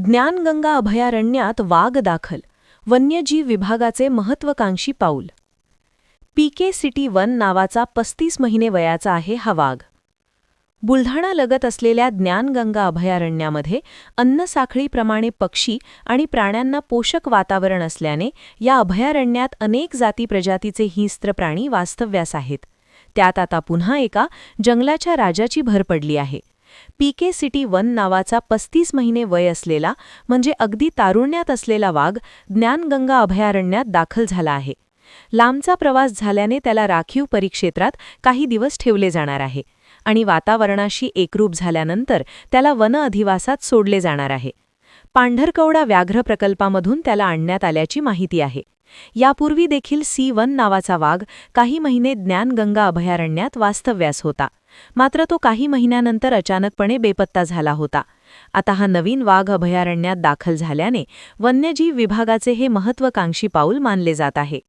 ज्ञानगंगा अभयारण्यात वाघ दाखल, वन्यजीव विभागाचे महत्त्वाकांक्षी पाऊल. पीके सिटी वन नावाचा 35 महिने वयाचा आहे हा वाघ. बुलढाणा लगत असलेल्या ज्ञानगंगा अभयारण्यामध्ये अन्नसाखळीप्रमाणे पक्षी आणि प्राण्यांना पोषक वातावरण असल्याने या अभयारण्यात अनेक जाती प्रजातीचे हिंस्त्र प्राणी वास्तव्यास आहेत. त्यात आता पुन्हा एका जंगलाच्या राजाची भर पडली आहे. पीके सिटी वन नावाचा 35 महिने वय असलेला म्हणजे अगदी तारुण्यात असलेला वाघ ज्ञानगंगा अभयारण्यात दाखल झाला आहे. लांबचा प्रवास झाल्याने त्याला राखीव परिक्षेत्रात काही दिवस ठेवले जाणार आहे आणि वातावरणाशी एकरूप झाल्यानंतर त्याला वन अधिवासात सोडले जाणार आहे. पांढरकवडा व्याघ्र प्रकल्पामधून त्याला आणण्यात आल्याची माहिती आहे. यापूर्वी देखील C1 नावाचा वाघ काही महिने ज्ञानगंगा अभयारण्यात वास्तव्यास होता, मात्र तो काही महिन्यानंतर अचानकपणे बेपत्ता झाला होता. आता हा नवीन वाघ अभयारण्यात दाखल झाल्याने वन्यजीव विभागाचे हे महत्त्वाकांक्षी पाऊल मानले जात आहे.